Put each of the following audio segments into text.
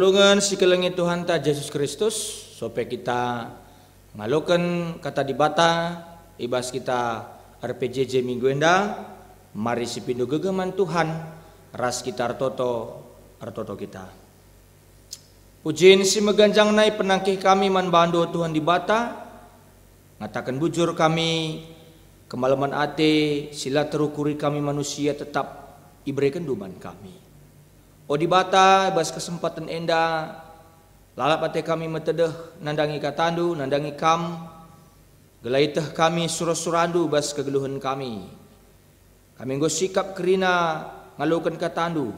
Perpulungan sikelengit Tuhan ta Yesus Kristus supaya kita ngalokan kata dibata ibas kita RPJJ minggu enda mari sipindo gegeman Tuhan ras kita artoto kita. Pujiin si meganjang nai penangkih kami man bando Tuhan dibata ngatakan bujur kami kemalaman ate sila terukuri kami manusia tetap iberikan duman kami. O dibata bas kesempatan enda lalap ate kami metedeh nandangi katandu nandangi kam gelaiteh kami surah-surandu bas kegeluhan kami nggo sikap kerina ngalukan katandu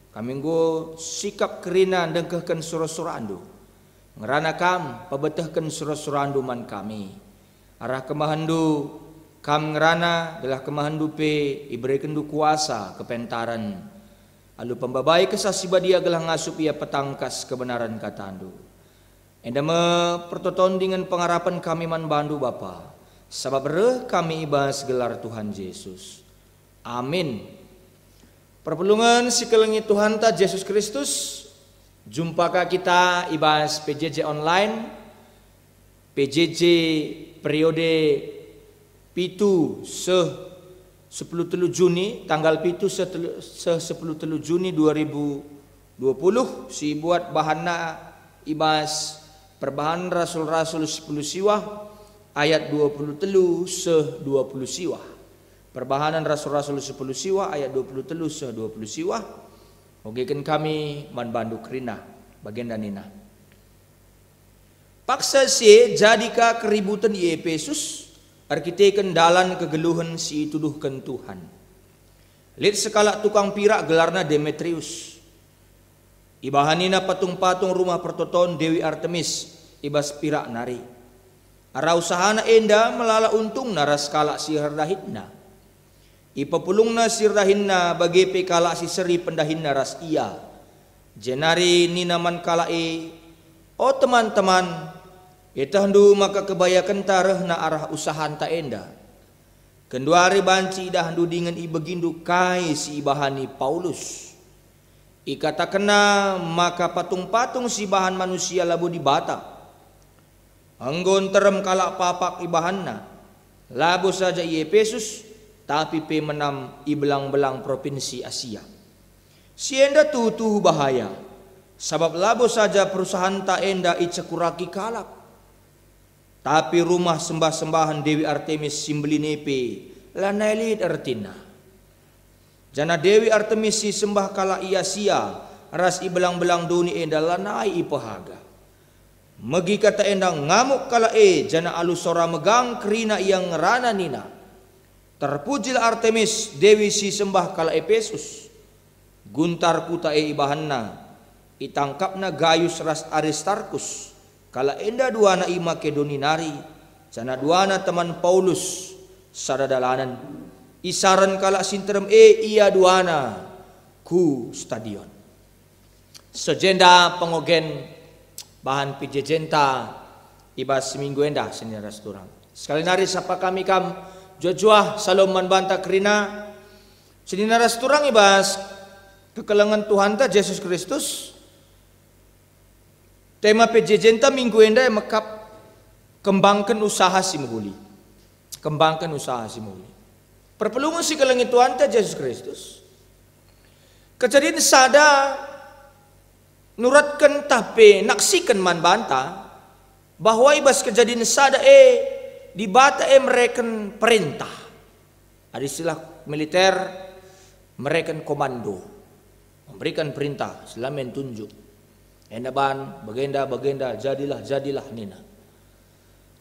kami nggo sikap kerina dengkehkan surah-surandu ngerana kam pabetehkan surah-surandu man kami arah kemahandu kam ngerana adalah kemahandu pe iberikan du kuasa kepentaran alu pembabai kesasiba dia gelah ngasup ia petangkas kebenaran katandu. Enda me pertoton dengan pengharapan kami man bandu Bapa. Sabab reh kami ibas gelar Tuhan Yesus. Amin. Perpulungan sikelengit Tuhan ta Yesus Kristus. Jumpakah kita ibas PJJ online. PJJ periode pitu 10 Juni tanggal pitu 10 Juni 2020 si buat bahanna ibas perbahan rasul-rasul 10 siwah ayat 23 20 siwah perbahanan rasul-rasul 10 siwah ayat 23 20 siwah ogekan kami man bandu krina bagian danina paksa si jadika keributan di Efesus arkiteken dalan kegeluhan si tuduhkan Tuhan. Lihat sekala tukang pirak gelarna Demetrius. Ibahanina patung-patung rumah pertoton Dewi Artemis ibas pirak nari. Ara usahana enda melala untung naras kala sihir dahitna. Ipapulungna sihir dahinna bagi pekala si seri pendahinna ras iya. Jenari ninaman kala oh teman-teman itahandu maka kebayakan tareh na arah usahan ta enda. Kenduari banci dahandu dengan ibegindu kai si ibahani Paulus. Ikata kena maka patung-patung si bahan manusia labu dibata. Anggon terem kalak papak ibahanna. Labu saja i Efesus tapi pe menam ibelang-belang provinsi Asia. Si enda tutuh bahaya. Sabab labu saja perusahaan ta enda icekuraki kalak. Tapi rumah sembah-sembahan Dewi Artemis Simbelinepe lanailit artina. Jana Dewi Artemis si sembah kala ia sia ras ibelang-belang duni enda lanai ipahaga. Megi kata endang ngamuk kala jana alusora megang kerina yang rana nina. Terpujil Artemis Dewi si sembah kala Efesus. Guntar kuta ibahanna itangkapna Gaius ras Aristarkus. Kala enda duana i Makedoninari sana duana teman Paulus sadadalanan isaran kala sinterem iya duana ku stadion sejenda pengogen bahan pijejenta ibas seminggu enda seni restoran sekali nari sapa kami kam jua salom manbanta kerina seni restoran ibas kekelengan Tuhan ta Yesus Kristus. Tema PJJ minggu enda mekap kembangkan usaha si muhuli. Kembangkan usaha si muhuli. Perpelungan si kelengit Tuhan ta Yesus Kristus. Kejadian sada nuratkan tapi naksikan man banta bahwa ibas kejadian sada dibata mereken perintah. Ada istilah militer mereken komando. Memberikan perintah selama tunjuk. Endaban bagenda jadilah nina.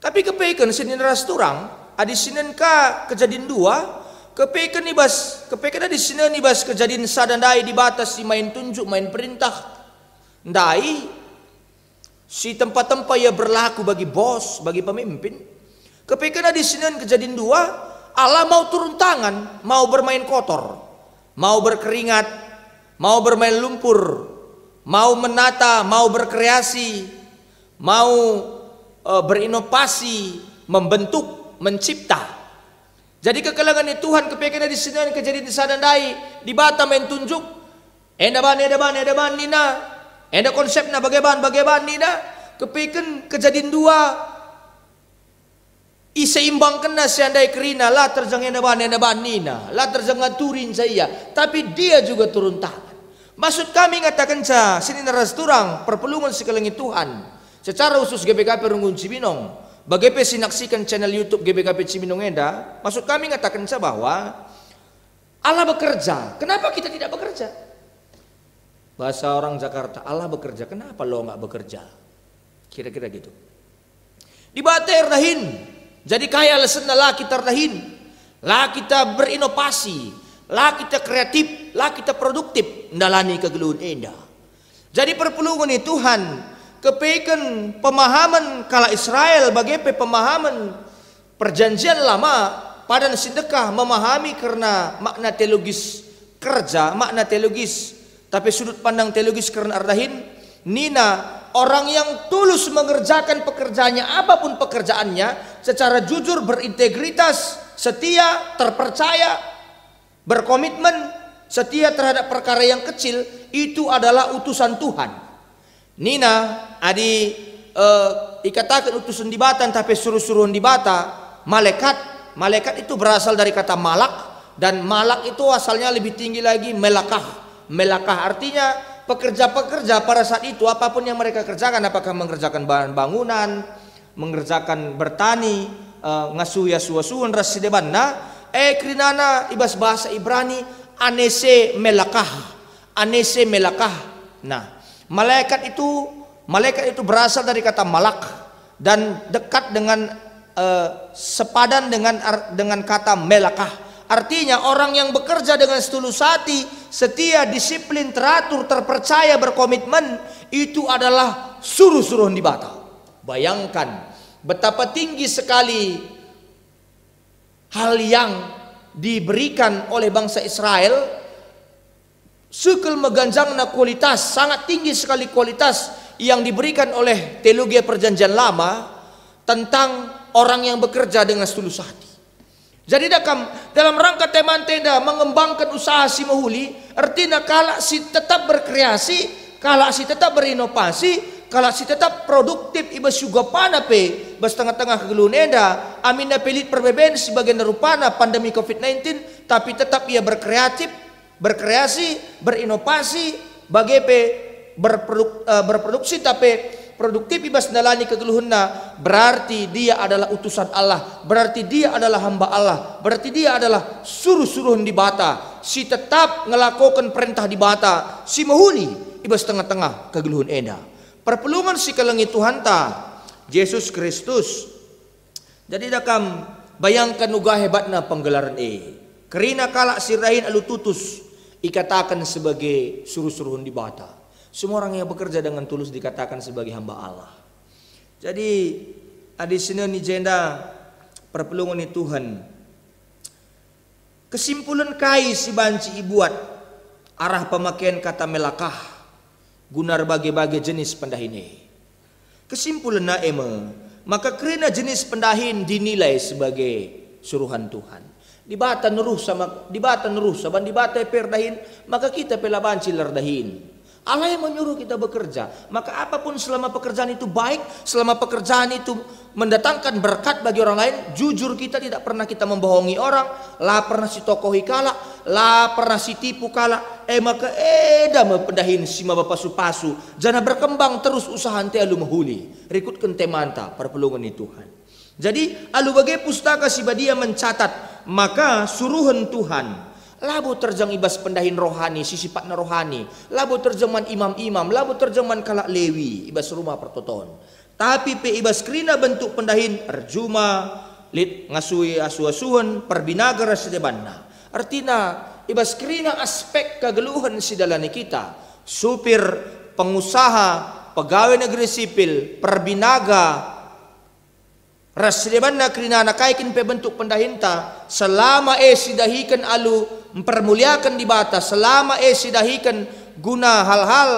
Tapi kepekan senin rasturang adi sinen ka kejadian dua kepekan ada di sinen ibas kejadian sadandai di batas si main tunjuk main perintah ndai si tempat-tempat ya berlaku bagi bos bagi pemimpin kepekan ada di sinen kejadian dua Allah mau turun tangan mau bermain kotor mau berkeringat mau bermain lumpur mau menata, mau berkreasi, mau berinovasi, membentuk, mencipta. Jadi kekelangan Tuhan kepengen di sini kejadian di sadandai di bata main tunjuk. Edaban nina Enda konsepna bagaimana nina kepiken kejadian dua iseimbangkan na siandai kerina la terjang enda ban nina la terjang ngaturin saya, tapi dia juga turun tangan. Maksud kami ngatakan sini naras turang perpelungan sekalian Tuhan secara khusus GBKP Runggun Cibinong. Bagaimana sinaksikan channel YouTube GBKP Cibinong enda, maksud kami ngatakan bahwa Allah bekerja. Kenapa kita tidak bekerja? Bahasa orang Jakarta, Allah bekerja, kenapa lo nggak bekerja? Kira-kira gitu. Di bater dahin, jadi kaya lesen lah kita dahin, lah kita berinovasi, lah kita kreatif, lah kita produktif, ndalani kegeluhan endah. Jadi perpelungan ini Tuhan kepeken pemahaman kala Israel bagaimana pemahaman perjanjian lama pada sedekah memahami karena makna teologis kerja, makna teologis tapi sudut pandang teologis karena ardahin nina orang yang tulus mengerjakan pekerjaannya apapun pekerjaannya secara jujur, berintegritas, setia, terpercaya, berkomitmen, setia terhadap perkara yang kecil, itu adalah utusan Tuhan. Nina adi ikatakan utusan di batan tapi suruh-suruhan di bata malaikat itu berasal dari kata malak, dan malak itu asalnya lebih tinggi lagi melakah. Melakah artinya pekerja-pekerja pada saat itu apapun yang mereka kerjakan, apakah mengerjakan bahan bangunan, mengerjakan bertani, ngasuh yasuasuhan rasideban krinana ibas bahasa Ibrani anese melakah. Nah, malaikat itu berasal dari kata malak dan dekat dengan sepadan dengan kata melakah. Artinya orang yang bekerja dengan setulus hati, setia, disiplin, teratur, terpercaya, berkomitmen, itu adalah suruh-suruhan di bata. Bayangkan betapa tinggi sekali hal yang diberikan oleh bangsa Israel. Sekel meganjangna kualitas, sangat tinggi sekali kualitas yang diberikan oleh teologi perjanjian lama tentang orang yang bekerja dengan setulus hati. Jadi dalam rangka teman tenda mengembangkan usaha si mahuli, artinya kalau si tetap berkreasi, kalau si tetap berinovasi, kalau si tetap produktif ibas juga panape bas tengah-tengah kegeluhan enda amin na pelit perbeben sebagai rupana pandemi COVID-19, tapi tetap ia berkreasi, berinovasi, berproduksi tapi produktif ibas nalani kegeluhunna, berarti dia adalah utusan Allah, berarti dia adalah hamba Allah, berarti dia adalah suruh-suruhan di bata, si tetap ngelakukan perintah di bata, si mahuli ibas tengah-tengah kegeluhan enda. Perpelungan si kalangi Tuhan ta Yesus Kristus. Jadi dakam bayangkan uga hebatna penggelaran kerina kala sirahin alu tutus ikatakan sebagai suruh-suruhan di bata. Semua orang yang bekerja dengan tulus dikatakan sebagai hamba Allah. Jadi di sini ni jenda perpelungan ni Tuhan. Kesimpulan kai si banci ibuat arah pemakaian kata melakah gunar bagai-bagai jenis pendahine. Kesimpulan na maka kerana jenis pendahin dinilai sebagai suruhan Tuhan. Di bata nuruh saban di bata perdahin, maka kita pela banci lerdahin. Allah yang menyuruh kita bekerja, maka apapun selama pekerjaan itu baik, selama pekerjaan itu mendatangkan berkat bagi orang lain, jujur kita tidak pernah kita membohongi orang, lah pernah si tokohi kala, lah pernah si tipu kala, maka dama pendahin si mabapasu-pasu, jana berkembang terus usaha ante alu mahuli, rikutkan temanta perpelungan ni Tuhan. Jadi alu bagai pustaka si badia mencatat, maka suruhan Tuhan. Labu terjang ibas pendahin rohani, sisipatna rohani. Labu terjemahan imam-imam, labu terjemahan kalak lewi, ibas rumah pertoton. Tapi pe ibas krina bentuk pendahin arjuma, lit ngasui asu-asuhan, perbinaga rasedebanna. Artinya ibas krina aspek kegeluhan si dalani kita. Supir, pengusaha, pegawai negeri sipil, perbinaga, rasleban na krina nakaikin pe bentuk pendahinta selama sidahikan alu mempermuliakan di bata, selama sidahikan guna hal-hal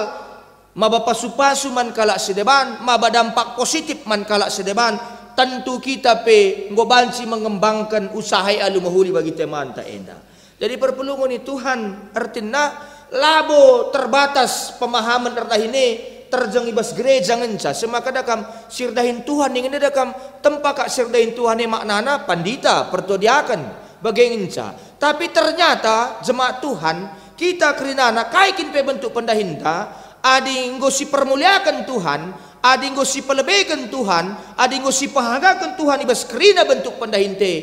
mabapasupasu man kala sedeban, mabadampak positif man kala sedeban, tentu kita pe ngobanci mengembangkan usaha alu mahuli bagi teman ta enda. Jadi perpelungan ni Tuhan artinya labo terbatas pemahaman ini terjang ibas gereja ngenca semaka dakam sirdahin Tuhan ingin dakam tempat kak sirdahin Tuhan maknana pandita pertodiakan bagai ngenca. Tapi ternyata jemaat Tuhan kita kerinana kaikin pe bentuk pendahinta adi ngosi permuliakan Tuhan, adi ngosi pelebihkan Tuhan, adi ngosi pahagakan Tuhan ibas kerina bentuk pendahinte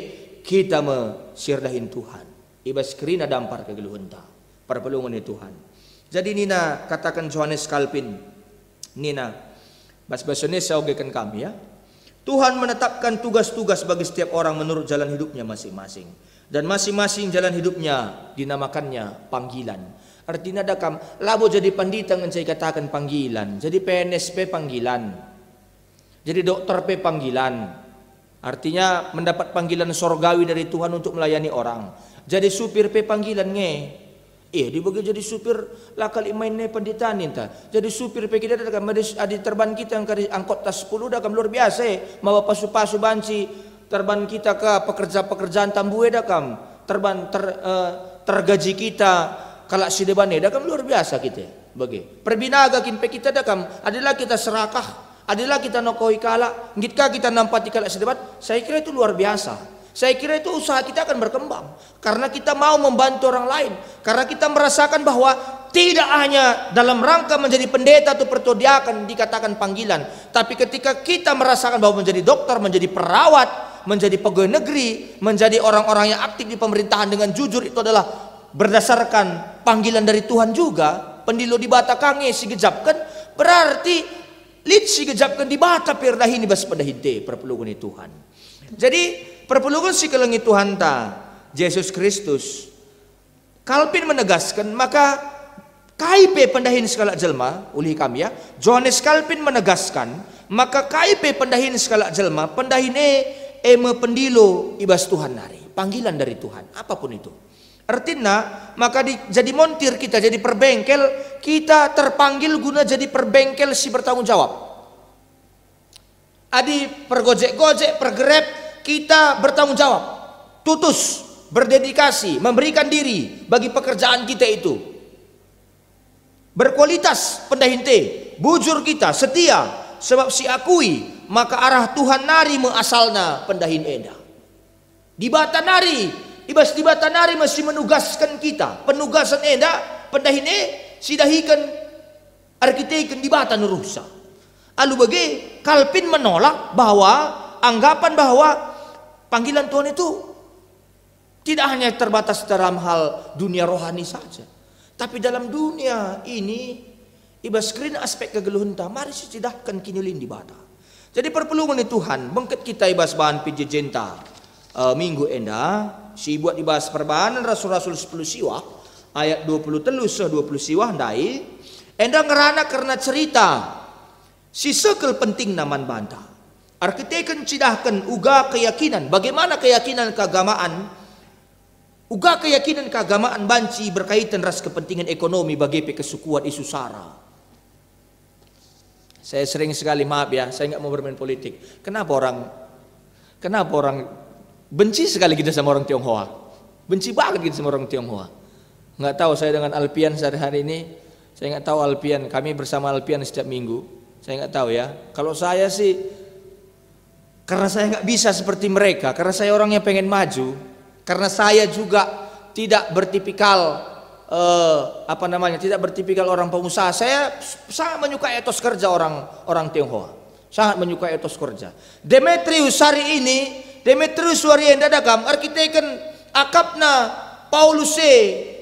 kita mesirdahin Tuhan ibas kerina dampar kegeluhenta perpelungan Tuhan. Jadi nina katakan Johannes Calvin nina bas-basone saugekan kami ya. Tuhan menetapkan tugas-tugas bagi setiap orang menurut jalan hidupnya masing-masing. Dan masing-masing jalan hidupnya dinamakannya panggilan. Artinya dakam labo jadi pandita yang saya katakan panggilan. Jadi PNSP panggilan. Jadi dokter P panggilan. Artinya mendapat panggilan sorgawi dari Tuhan untuk melayani orang. Jadi supir P panggilan nge. Dibagi jadi supir lakal imainnya pendeta ninta. Jadi supir pe kita dakam adi terban kita yang angkot tas 10 dakam luar biasa mawa pasu-pasu banci terban kita ke pekerjaan tambue dakam terban tergaji kita kalak sidebane dakam luar biasa kita bagi perbinaga kin pe kita dakam adalah kita serakah adalah kita nokoi kala ngitka kita nampati kalak sidebat. Saya kira itu luar biasa. Saya kira itu usaha kita akan berkembang karena kita mau membantu orang lain, karena kita merasakan bahwa tidak hanya dalam rangka menjadi pendeta atau pertodiakan dikatakan panggilan, tapi ketika kita merasakan bahwa menjadi dokter, menjadi perawat, menjadi pegawai negeri, menjadi orang-orang yang aktif di pemerintahan dengan jujur, itu adalah berdasarkan panggilan dari Tuhan juga. Pendilo di bata kange si gejapkan berarti lid si gejapkan di bata perdahin di bas pedahinte perpelungan Tuhan. Jadi perpelungan si kelengi Tuhan ta Yesus Kristus Calvin menegaskan maka KIP pendahin skala jelma ulih kami ya. Johannes Calvin menegaskan maka KIP pendahin skala jelma pendahine eme pendilo ibas Tuhan nari panggilan dari Tuhan apapun itu. Artinya maka jadi montir kita jadi perbengkel kita terpanggil guna jadi perbengkel si bertanggung jawab. Adi pergojek-gojek pergrab kita bertanggung jawab, tutus, berdedikasi, memberikan diri bagi pekerjaan kita itu. Berkualitas pendahinte, bujur kita, setia, sebab si akui, maka arah Tuhan nari mengasalna pendahin eda. Di bata nari, ibas di bata nari masih menugaskan kita, penugasan eda, pendahin sidahikan, arkiteken di bata nurusa. Lalu bagi Calvin menolak bahwa anggapan bahwa panggilan Tuhan itu tidak hanya terbatas dalam hal dunia rohani saja, tapi dalam dunia ini ibas krin aspek kegeluhenta mari sidahkan kinulin di bata. Jadi perpelungan Tuhan bengket kita ibas bahan pijejenta minggu enda si buat ibas perbahanan rasul-rasul 10 siwah ayat 20 siwah ndai enda ngerana karena cerita si sekel penting naman banta. Arkiteken cidahkan uga keyakinan. Bagaimana keyakinan keagamaan? Uga keyakinan keagamaan banci berkaitan ras kepentingan ekonomi bagi kesukuan isu sara. Saya sering sekali maaf ya, saya nggak mau bermain politik. Kenapa orang benci sekali kita sama orang Tionghoa? Benci banget kita sama orang Tionghoa. Nggak tahu saya dengan Alpian sehari-hari ini. Saya nggak tahu Alpian. Kami bersama Alpian setiap minggu. Saya nggak tahu ya. Kalau saya sih, karena saya nggak bisa seperti mereka, karena saya orangnya pengen maju, karena saya juga tidak bertipikal tidak bertipikal orang pengusaha. Saya sangat menyukai etos kerja orang Tionghoa, sangat menyukai etos kerja. Demetrius hari ini, Demetrius warienda dakam arkiteken akapna Paulus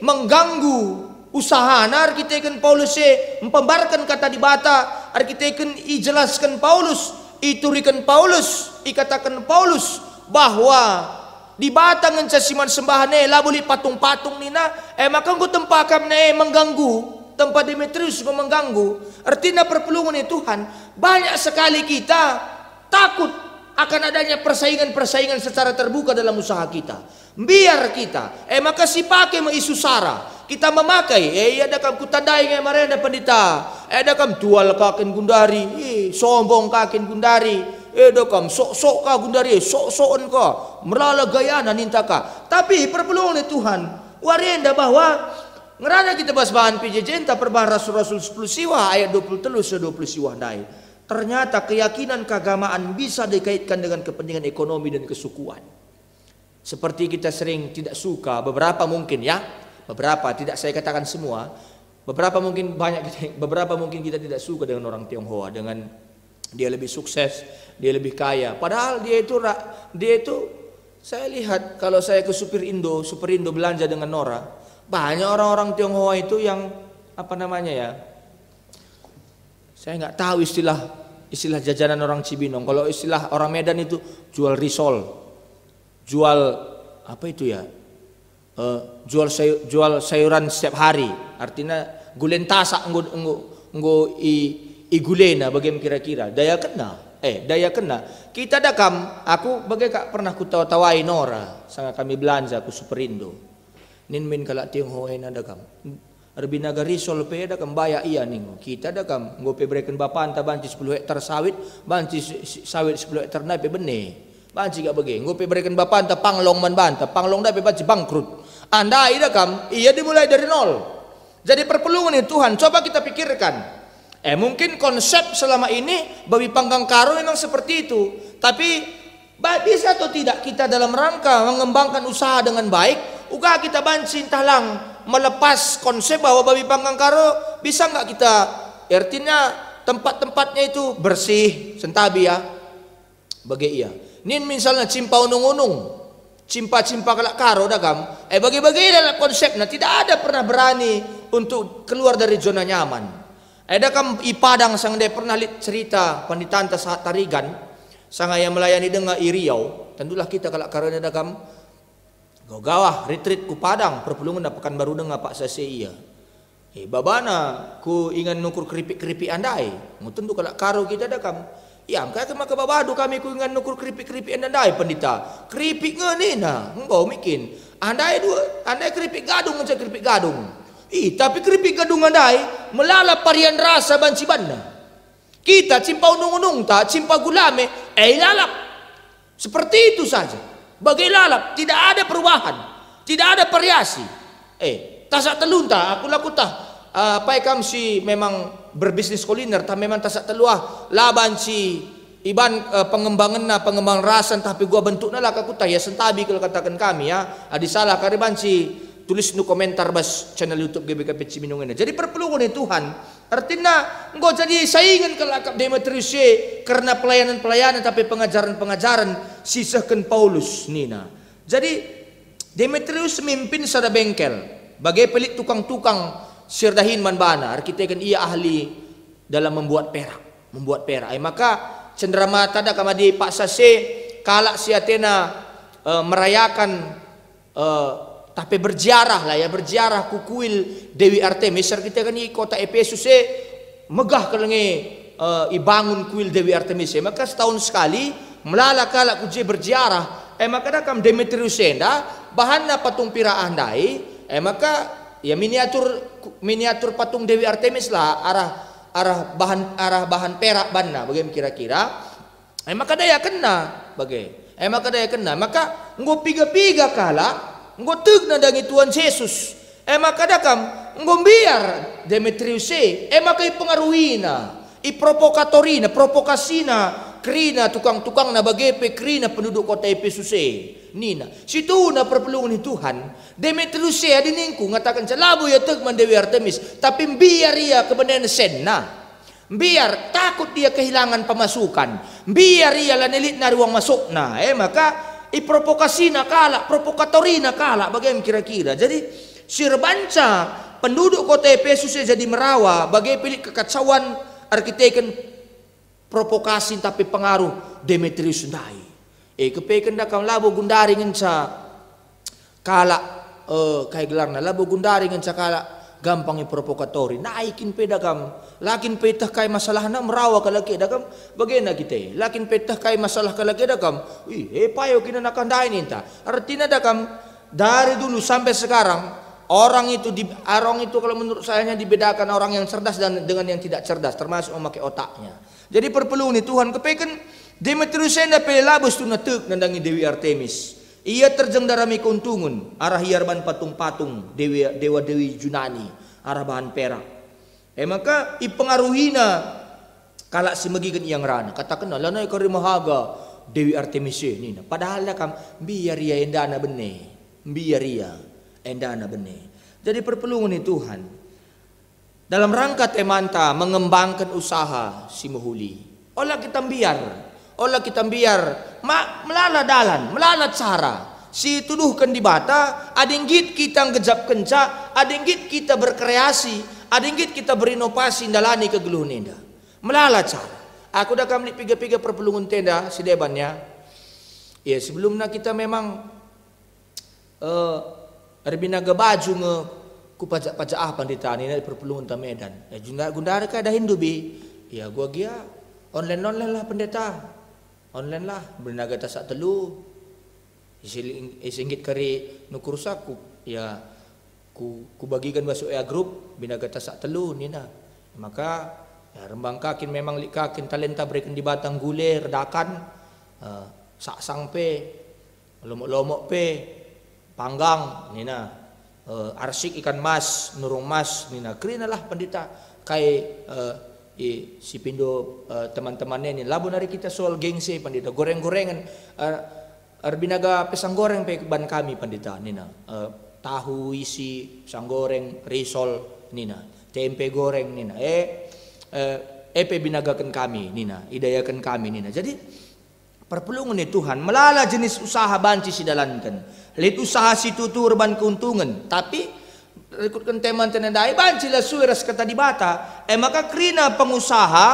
mengganggu usaha arkiteken Paulus mempembarkan kata di bata arkiteken ijelaskan Paulus iturikan Paulus ikatakan Paulus bahwa di batang siman sembahane labuli patung-patung nina maka nggo tempakam mengganggu tempat Demetrius mengganggu. Artinya perpelungan Tuhan banyak sekali kita takut akan adanya persaingan secara terbuka dalam usaha kita. Biar kita maka si pakai isu sara kita memakai ada kam kutandai ngai marenda pendeta ada kam tual kaken gundari sombong kaken gundari ada kam sok-sok ka gundari sok-sokan ka melala gayana ninta ka. Tapi perpelungan Tuhan warenda bahwa ngerana kita bahas bahan PJJ entah perbahan Rasul-Rasul 10 siwa ayat 23 se 20 siwa dai. Ternyata keyakinan keagamaan bisa dikaitkan dengan kepentingan ekonomi dan kesukuan. Seperti kita sering tidak suka, beberapa mungkin ya, beberapa, tidak saya katakan semua, beberapa mungkin kita tidak suka dengan orang Tionghoa, dengan dia lebih sukses, dia lebih kaya. Padahal dia itu saya lihat kalau saya ke Super Indo belanja dengan Nora, banyak orang-orang Tionghoa itu yang apa namanya ya? Saya nggak tahu istilah jajanan orang Cibinong. Kalau istilah orang Medan itu jual risol, jual apa itu ya? Jual sayuran setiap hari. Artinya gulentasa nggo igulena bagaimana kira-kira. Daya kena. Kita dakam, aku bagai kak pernah ku tawa-tawai Nora, sangat kami belanja ku Superindo. Nin min kala Tionghoa na dakam. Arbina garisol pe dakam baya iya ning. Kita dakam nggo pe breken bapan ta banci 10 hektar sawit, banci sawit 10 hektar na pe bene. Banci gak bagi, nggo pe breken bapan ta panglong man banta, panglong da pe banci bangkrut. Anda ida kam, iya dimulai dari nol. Jadi perpelungan itu Tuhan, coba kita pikirkan. Mungkin konsep selama ini babi panggang karo memang seperti itu. Tapi bisa atau tidak kita dalam rangka mengembangkan usaha dengan baik, uga kita banci talang melepas konsep bahwa babi panggang karo bisa nggak kita, artinya tempat-tempatnya itu bersih, sentabi ya, bagi iya. Nin misalnya cimpa unung-unung, cimpa-cimpa kalak karo dagam, bagi-bagi dalam konsepnya tidak ada pernah berani untuk keluar dari zona nyaman. Dakam ipadang sang dia pernah lihat cerita panditanta saat tarigan, sang yang melayani dengan Iriau, tentulah kita kalak karo dagam. Gawah retreat ku Padang perpelungan pekan baru dengan Pak Saseia. Babana ku ingan nukur keripik-keripik andai. Tentu kalau karo kita dakam. Ya, maka babadu kami ku ingan nukur keripik-keripik andai pendeta. Keripik ngene nah, engkau mikin. Andai keripik gadung ngecek keripik gadung. Tapi keripik gadung andai melalap varian rasa banci banda. Kita cimpa unung-unung ta, cimpa gulame, lalap. Seperti itu saja. Bagai lalap, tidak ada perubahan, tidak ada variasi. Tasak telunta, aku lakutah. Pai kam si memang berbisnis kuliner, tapi memang tasak teluah. Laban si iban pengembangan rasan, tapi gua bentuknya lah kakutah ya sentabi kalau katakan kami ya. Adi salah kariban si tulis nu komentar bas channel YouTube GBKP Cibinong ini. Jadi perpelungan Tuhan. Artinya engkau jadi saingan kalau akap Demetrius karena pelayanan-pelayanan tapi pengajaran-pengajaran sisahkan Paulus nina. Jadi Demetrius memimpin sada bengkel bagai pelik tukang-tukang sirdahin manbana. Arkitek kan ia ahli dalam membuat perak. Maka cenderamata ada kamadi Pak Sase kalak si Athena merayakan tapi berziarah lah ya, berziarah kukuil Dewi Artemis. Kita kan di kota Efesus megah kelengi ibangun kuil Dewi Artemis. Maka setahun sekali melalak kuje berziarah. Maka dakam Demetrius enda bahanna patung piraan dai. Maka ya miniatur patung Dewi Artemis lah arah bahan perak banna bagaimana kira-kira. Maka daya kena maka ngopiga-piga kala ngoteg na dangi Tuhan Yesus. Maka dakam ngombiar Demetrius maka ipengaruhina, iprovokatorina, provokasina, krina tukang-tukang na bagepe krina penduduk kota Efesus nina. Situ na perpelungan ni Tuhan. Demetrius adiningku ngatakan labo ya tegman Dewi Artemis, tapi biar ia kebenaran senna. Biar takut dia kehilangan pemasukan. Biar ia lanilit na ruang masuk na. Maka iprovokasina kala, provokatorina kala, bagaimana kira-kira. Jadi sirbanca penduduk kota Efesus jadi merawa, bagai pilih kekacauan arkitekten provokasi tapi pengaruh Demetrius ndai. Kepekan dakam labo gundari ngenca kala kai gelarna labo gundari ngenca kala gampang provokatori. Naikin pedagam, lakin petah kai masalah na merawa kalaki dagam bagaimana kita. Lakin petah kai masalah kalaki dagam. Payo kina nakandai ninta. Artinya dagam dari dulu sampai sekarang orang itu kalau menurut saya dibedakan orang yang cerdas dan dengan yang tidak cerdas, termasuk memakai otaknya. Jadi perpelungan Tuhan kepekan Demetrius enda pelabos tu natuk nandangi Dewi Artemis. Ia terjeng darami keuntungan arah hiarban patung-patung dewa-dewi Junani arah bahan perak. Maka ipengaruhina kalak semegigan yang rana katakan lana kari mahaga Dewi Artemisia ni. Padahal kam biar ia endana bene, biar ia endana bene. Jadi perpelungan ni Tuhan dalam rangka temanta mengembangkan usaha si Mohuli. Olah kita biar melala dalan, melala cara. Si tuduhkan di bata, adinggit kita ngejap kenca, adinggit kita berkreasi, adinggit kita berinovasi dalani kegeluhan enda. Melala cara. Aku dah kamli piga-piga perpelungan tenda si debannya. Ya sebelumnya kita memang arbinaga baju nge ku pajak-pajak pandita ni perpelungan ta Medan. Gundara ka dah Hindu bi. Ya gua gia online lah pendeta. Online lah bernaga tasak telu. Isinggit kari nukursaku. Ya ku bagikan masuk group binaga tasak telu ni na. Maka ya, rembang kakin memang kakin talenta berikan di batang gule redakan saksang pe lomok-lomok pe panggang nina arsik ikan mas nurung mas nina kerina lah pendeta kai si pindo teman-temannya ini labu nari kita soal gengsi pendeta goreng-gorengan arbinaga pisang goreng pe ban kami pendeta nina tahu isi pisang goreng risol nina tempe goreng nina EP binagakan kami nina idayakan kami nina. Jadi perpelungan ni Tuhan melala jenis usaha banci sidalankan lit usaha situ turban keuntungan tapi rekutkan teman tenandai banci lah suiras kata di bata maka krina pengusaha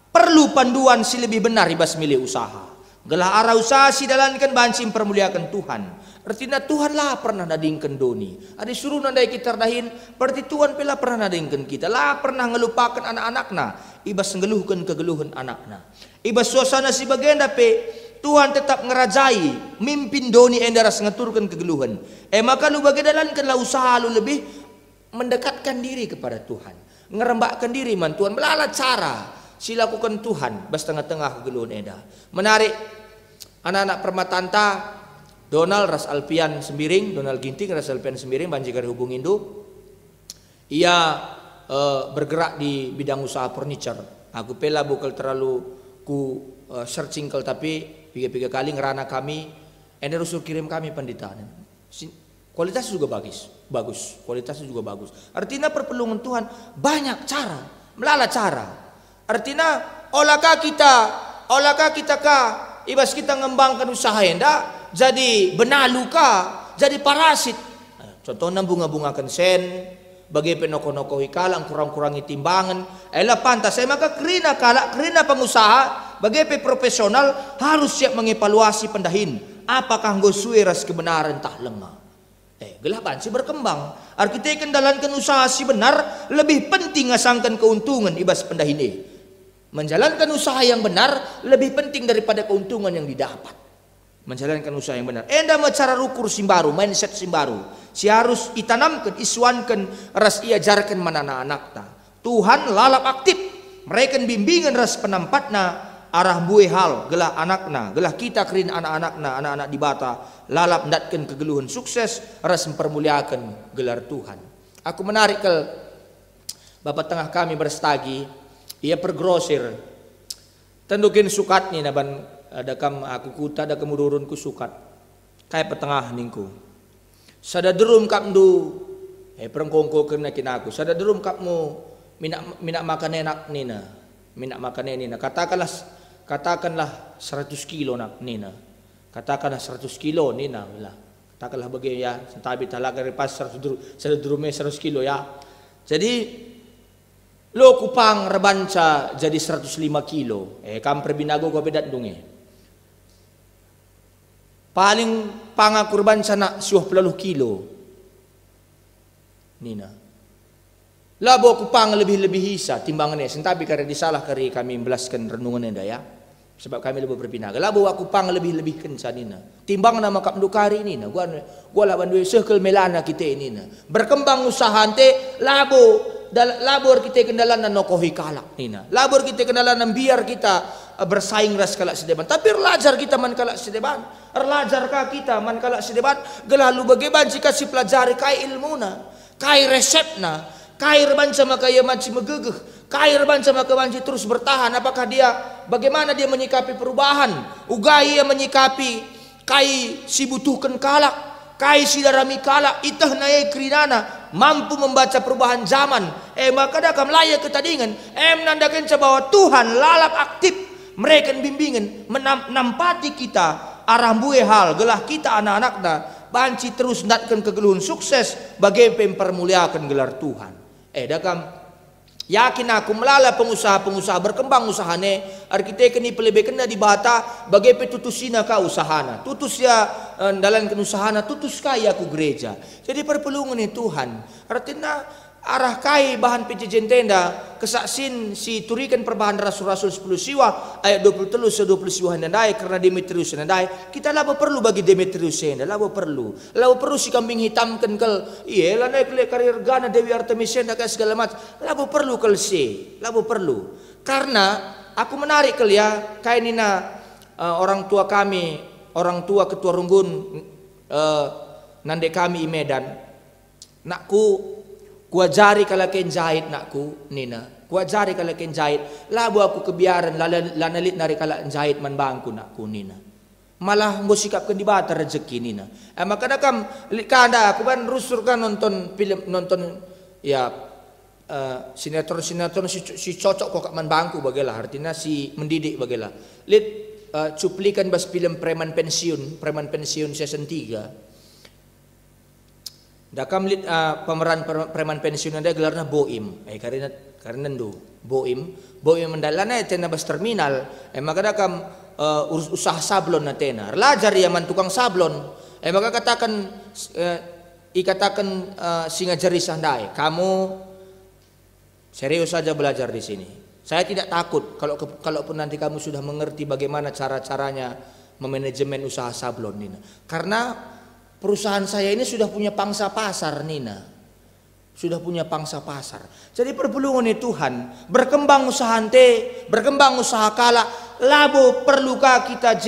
perlu panduan si lebih benar ibas milih usaha gelah arah usaha sidalankan banci mempermuliakan Tuhan. Artinya Tuhan lah pernah nadingkan doni. Ada suruh nadai kita dahin. Berarti Tuhan pula pernah nadingkan kita. Lah pernah ngelupakan anak-anakna. Ibas ngeluhkan kegeluhan anakna. Ibas suasana si bagian dape. Tuhan tetap ngerajai. Mimpin doni endaras ngaturkan kegeluhan. Maka lu bagaidalankanlah usaha lu lebih mendekatkan diri kepada Tuhan. Ngerembakkan diri man Tuhan. Melala cara. Silakukan Tuhan. Bas tengah-tengah kegeluhan eda. Menarik. Anak-anak permatanta. Donald Ras Alpian Sembiring, Donald Ginting Ras Alpian Sembiring banjir hubung Indo. Ia bergerak di bidang usaha furniture. Aku pela bukan terlalu ku searching kel tapi tiga kali ngerana kami, ender usul kirim kami pendeta. Kualitas juga bagus, kualitasnya juga bagus. Artinya perpelungan Tuhan banyak cara, melala cara. Artinya olahkah kita ibas kita ngembangkan usaha enda jadi benaluka, jadi parasit. Contohnya bunga-bungakan sen, bagi penoko-noko hikalang kurang-kurangi timbangan. Elah pantas, maka kerina pengusaha, bagi profesional harus siap mengevaluasi pendahin. Apakah gosueras kebenaran tak lengah? Gelah banci berkembang. Arkitek kendalankan usaha si benar lebih penting ngasangkan keuntungan ibas pendahin. Menjalankan usaha yang benar lebih penting daripada keuntungan yang didapat. Menjalankan usaha yang benar. Enda cara rukur simbaru, mindset simbaru. Si harus itanamkan, iswankan, ras iajarkan mana anak-anakna. Tuhan lalap aktif. Mereka bimbingan ras penampatna arah buih hal gelah anakna, gelah kita kerin anak-anakna, anak-anak di bata lalap ndatkan kegeluhan sukses ras mempermuliakan gelar Tuhan. Aku menarik ke bapak tengah kami berstagi, ia pergrosir. Tentukin sukat ni naban ada kam aku kuta ada kemururun ku sukat kayak petengah ningku sada derum kapdu perengkongko kena kinaku sada derum kapmu minak makan enak nina katakanlah 100 kilo nak nina katakanlah 100 kilo nina lah katakanlah bagi ya tabi talaga repas 100 derume 100 kilo ya jadi lo kupang rebanca jadi 105 kilo kam perbinago ko bedat dunge paling panga kurban sana 20 kilo nina labo kupang lebih hisa timbangannya sentabi karena disalah kari kami membelaskan renungan enda ya sebab kami lebih berpinaga labo aku pang lebih kenca nina timbang nama kap dukari nina gua laban dua circle melana kita nina berkembang usaha ante labor kita kendalan na nokohi kalak nina labor kita kendalan biar kita bersaing ras kalak sedeban. Tapi erlajar kita man kalak sedeban. Erlajar ka kita man kalak sedeban. Gelalu bagaimana jika si pelajari kai ilmuna, kai resepna, kai reban sama kaya manci megegeh, kai reban sama kebanci terus bertahan. Apakah dia, bagaimana dia menyikapi perubahan? Ugai ia menyikapi kai si butuhkan kalak, kai si darami kalak, itah naya krinana mampu membaca perubahan zaman. Maka dakam layak ketadingan. Menandakan bahwa Tuhan lalap aktif mereka bimbingan menampati kita arah buih hal gelah kita anak-anakna banci terus natkan kegeluhun sukses bagi mempermuliakan gelar Tuhan. Dakam yakin aku melala pengusaha-pengusaha berkembang usahane arkitek ini pelebih kena di bata bagi petutusina ka usahana tutus ya dalam kenusahana tutus kaya ku gereja. Jadi perpelungan ini Tuhan artinya arah kai bahan penjejen tenda kesaksin si turikan perbahan rasul-rasul 10 siwa ayat 23 20 siwa hendai karena Demetrius hendai kita labo perlu bagi Demetrius hendai labo perlu si kambing hitam kenkel iya lah naik le karir gana Dewi Artemis hendai segala macam labo perlu kel si labo perlu karena aku menarik kel ya kayak nina orang tua kami orang tua ketua runggun nande kami i Medan nakku kuajari kalau ken jahit nakku nina kuajari kalau ken jahit labu aku kebiaran lanalit nari kalau jahit man bangku nakku nina malah nggo sikapkan di bata rezeki nina maka nakam kanda aku kan rusur kan nonton film nonton ya sinetron si cocok kok man bangku bagaimana artinya si mendidik bagaimana lihat cuplikan bas film preman pensiun season 3. Dakam lit pemeran preman pensiun ada gelarnya Boim. Karena Boim mendalana tena bas terminal. Maka dakam usaha sablon na tena. Lajar ya man tukang sablon. Maka ikatakan singa jari sandai. Kamu serius saja belajar di sini. Saya tidak takut kalaupun nanti kamu sudah mengerti bagaimana cara-caranya memanajemen usaha sablon ini. Karena perusahaan saya ini sudah punya pangsa pasar Nina. Sudah punya pangsa pasar. Jadi perpelungan ini Tuhan. Berkembang usaha ante. Berkembang usaha kala. Labo perlukah kita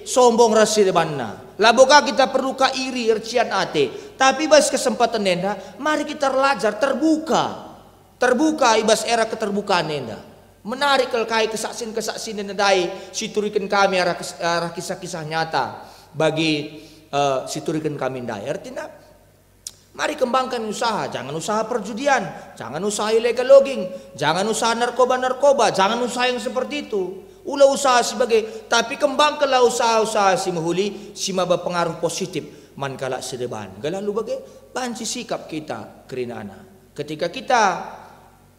sombong rasi debanna. Labokah kita perlukah iri ercian ate. Tapi bas kesempatan nenda. Mari kita belajar terbuka. Terbuka ibas era keterbukaan nenda. Menarik kelkai kesaksin nendai. Siturikan kami arah kisah-kisah nyata. Bagi siturikan kami ndai. Artinya mari kembangkan usaha, jangan usaha perjudian, jangan usaha illegal logging, jangan usaha narkoba, jangan usaha yang seperti itu. Ulah usaha sebagai, tapi kembangkanlah usaha-usaha si mahuli, si maba pengaruh positif man kala sedeban. Galalu bagai banci sikap kita kerinana. Ketika kita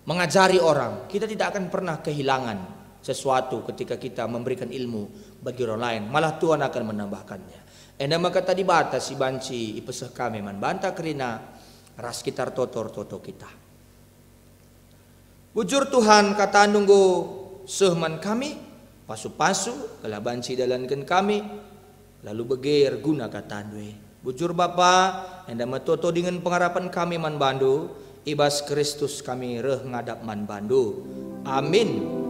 mengajari orang, kita tidak akan pernah kehilangan sesuatu ketika kita memberikan ilmu bagi orang lain. Malah Tuhan akan menambahkannya. Maka tadi bata si banci ipesah kami man banta kerina ras kitar toto kita. Bujur Tuhan kata nunggu sehman kami pasu-pasu kala banci dalankan kami lalu beger guna kata dwe. Bujur Bapa enda matoto dengan pengharapan kami man bandu ibas Kristus kami reh ngadap man bandu. Amin.